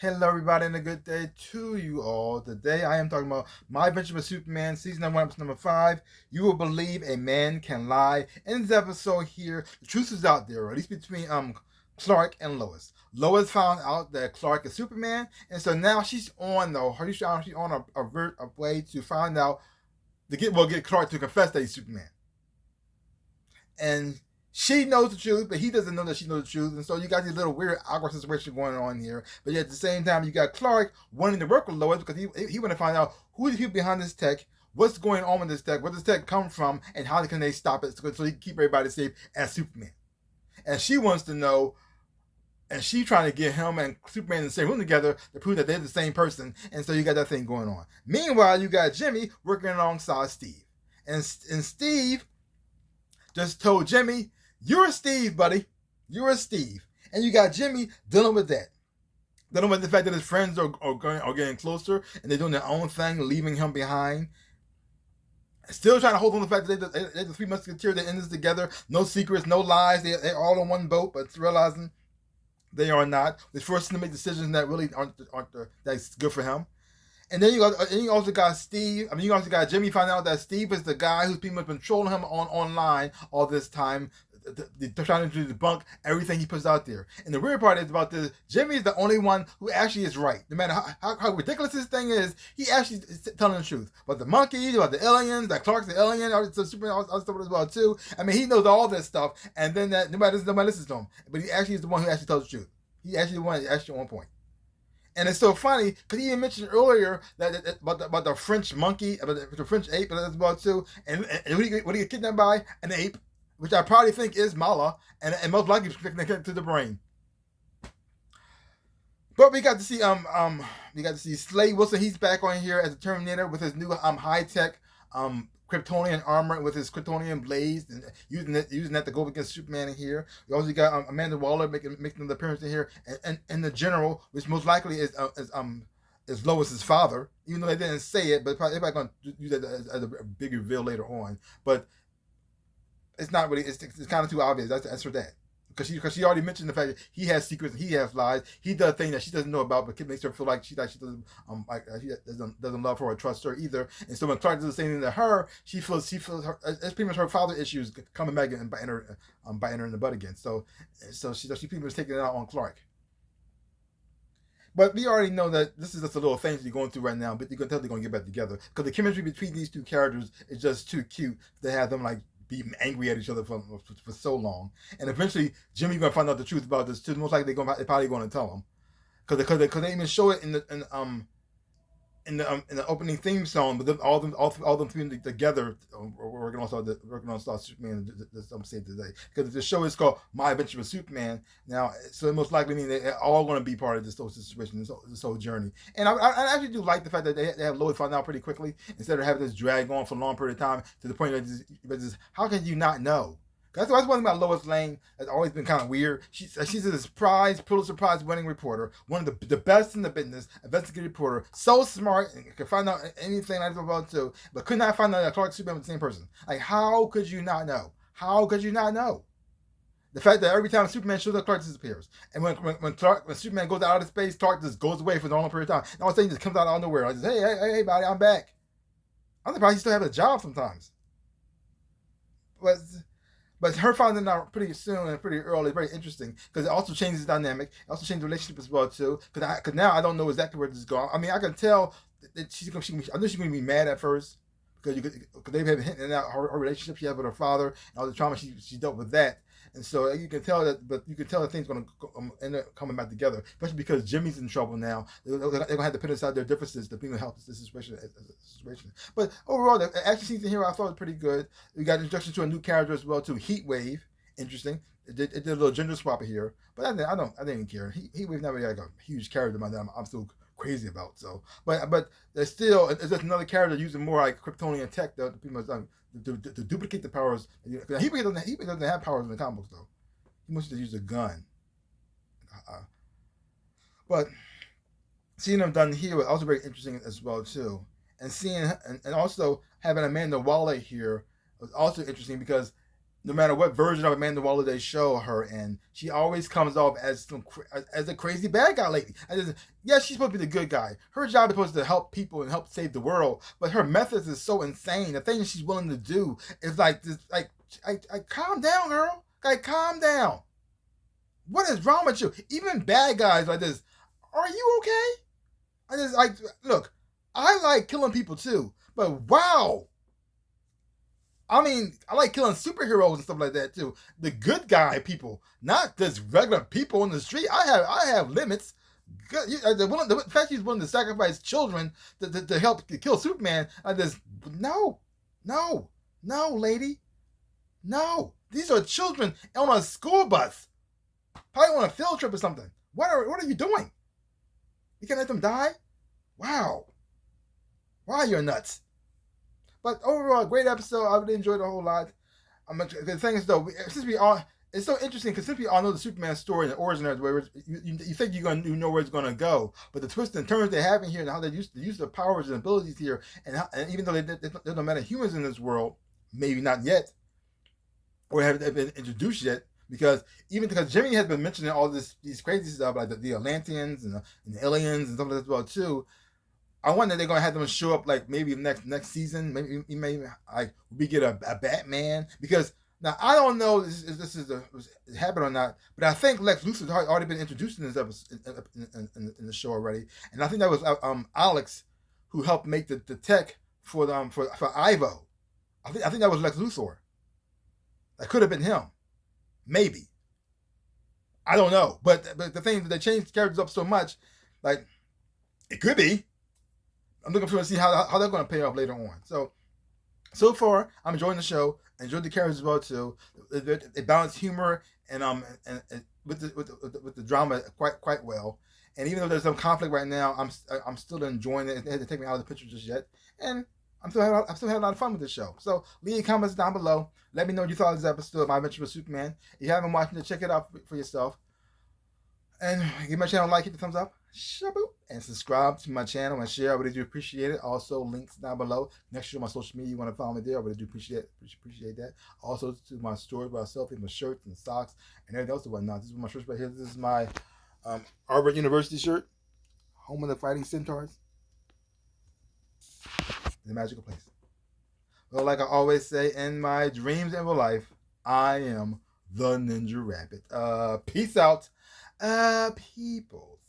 Hello, everybody, and a good day to you all. Today, I am talking about My Adventure with Superman, season number 1, episode number 5. You will believe a man can lie. In this episode here, the truth is out there, or at least between Clark and Lois. Lois found out that Clark is Superman, and so now she's on a way to find out get Clark to confess that he's Superman. And she knows the truth, but he doesn't know that she knows the truth. And so you got these little weird, awkward situation going on here. But yet at the same time, you got Clark wanting to work with Lois because he want to find out who the people behind this tech, what's going on with this tech, where does this tech come from, and how can they stop it so he can keep everybody safe as Superman. And she wants to know, and she trying to get him and Superman in the same room together to prove that they're the same person. And so you got that thing going on. Meanwhile, you got Jimmy working alongside Steve. And Steve just told Jimmy, "You're a Steve, buddy. You're a Steve." And you got Jimmy dealing with that. Dealing with the fact that his friends are getting closer and they're doing their own thing, leaving him behind. Still trying to hold on to the fact that they're the three musketeers that end this together. No secrets, no lies. They're all on one boat, but realizing they are not. They're forced to make decisions that really aren't that's good for him. And you also got Steve. I mean, you also got Jimmy finding out that Steve is the guy who's pretty much been trolling him online all this time. They're trying to debunk everything he puts out there. And the weird part is about this: Jimmy is the only one who actually is right. No matter how ridiculous this thing is, he actually is telling the truth. About the monkeys, about the aliens, that Clark's the alien, all this Superman, all stuff as well too. I mean, he knows all this stuff, and then that nobody listens to him. But he actually is the one who actually tells the truth. He actually the one who's actually on point. And it's so funny because he even mentioned earlier about the French monkey, about the French ape, and that's about too. And what he get kidnapped by? An ape, which I probably think is Mala, and most likely connected to the brain. But we got to see Slade Wilson. He's back on here as a Terminator with his new high tech Kryptonian armor with his Kryptonian blades and using that to go against Superman in here. We also got Amanda Waller making an appearance in here, and the General, which most likely is Lois's father, even though they didn't say it, but probably everybody's going to use that as a big reveal later on. But it's not really. It's kind of too obvious. That's for that. Because she already mentioned the fact that he has secrets and he has lies. He does things that she doesn't know about, but it makes her feel like she she doesn't love her or trust her either. And so when Clark does the same thing to her, she feels her, it's pretty much her father issues coming back and biting her in the butt again. So she pretty much taking it out on Clark. But we already know that this is just a little thing that you're going through right now, but you can tell they're going to get back together because the chemistry between these two characters is just too cute to have them like be angry at each other for so long. And eventually, Jimmy's going to find out the truth about this too. Most likely, they're probably going to tell him because they even show it in the opening theme song, but then all them three together working on Star Superman. I'm saying today because the show is called My Adventure with Superman now, so it most likely means they're all going to be part of this whole situation, this whole journey. And I actually do like the fact that they have Lois find out pretty quickly instead of having this drag on for a long period of time to the point that how can you not know? That's one thing about Lois Lane that's always been kind of weird. She's a Pulitzer Prize winning reporter, one of the best in the business, investigative reporter, so smart and could find out anything I was about to, but could not find out that Clark and Superman was the same person. Like, how could you not know? How could you not know? The fact that every time Superman shows up, Clark disappears. And when Superman goes out of space, Clark just goes away for a long period of time. And all of a sudden, he just comes out of nowhere. Like, hey, buddy, I'm back. I'm surprised he still has a job sometimes. But her finding out pretty soon and pretty early is very interesting because it also changes the dynamic. It also changes the relationship as well too. Because now I don't know exactly where this is going. I mean, I can tell that I know she's going to be mad at first because they've been hinting out her relationship she had with her father and all the trauma she dealt with that. And so you can tell that things going to end up coming back together, especially because Jimmy's in trouble now. They're going to have to put aside their differences to bring help this situation. But overall, the action scenes in here I thought was pretty good. We got introduction to a new character as well too, Heat Wave. Interesting. It did a little gender swap here, but I didn't even care. Heat Wave never like a huge character that I'm still crazy about. So, but there's still it's just another character using more like Kryptonian tech to pretty much to duplicate the powers. He doesn't have powers in the comic books though. He must just use a gun. But seeing them done here was also very interesting as well too. And seeing and also having Amanda Waller here was also interesting because no matter what version of Amanda Waller they show her in, she always comes off as as a crazy bad guy lady. Yeah, she's supposed to be the good guy. Her job is supposed to help people and help save the world, but her methods is so insane. The things she's willing to do is like this. I calm down, girl. Like, calm down. What is wrong with you? Even bad guys like this. Are you okay? Look. I like killing people too, but wow. I mean, I like killing superheroes and stuff like that too. The good guy people, not just regular people in the street. I have limits. The fact he's willing to sacrifice children to help to kill Superman, I just no, lady, no. These are children on a school bus, probably on a field trip or something. What are you doing? You can't let them die? Wow, you're nuts. But overall, great episode. I really enjoyed it a whole lot. The thing is, though, it's so interesting because since we all know the Superman story and the origin of where you think you know where it's going to go, but the twists and turns they have in here and how they use their powers and abilities here, and even though they don't matter humans in this world, maybe not yet, or haven't been introduced yet, because Jimmy has been mentioning all these crazy stuff like the Atlanteans and the aliens and stuff like that as well too. I wonder if they're gonna have them show up like maybe next season. Maybe like we get a Batman, because now I don't know if this is happened or not, but I think Lex Luthor's already been introduced in this episode in the show already, and I think that was Alex who helped make the tech for Ivo. I think that was Lex Luthor. That could have been him, maybe. I don't know, but the thing that they changed characters up so much, like it could be. I'm looking forward to see how they're going to pay off later on. So far, I'm enjoying the show. I enjoyed the characters as well too. They balance humor and with the drama quite well. And even though there's some conflict right now, I'm still enjoying it. It hasn't taken me out of the picture just yet, and I'm still having a lot of fun with this show. So leave comments down below. Let me know what you thought of this episode of My Adventure with Superman. If you haven't watched it, check it out for yourself. And give my channel a like, hit the thumbs up, shaboop, and subscribe to my channel and share. I really do appreciate it. Also, links down below. Next to my social media, you want to follow me there. I really do appreciate that. Also, to my stores where I sell things, my shirts and socks and everything else and whatnot. This is my shirts right here. This is my Harvard University shirt, home of the Fighting Centaurs. It's a magical place. Well, like I always say, in my dreams and real life, I am the Ninja Rabbit. Peace out, people.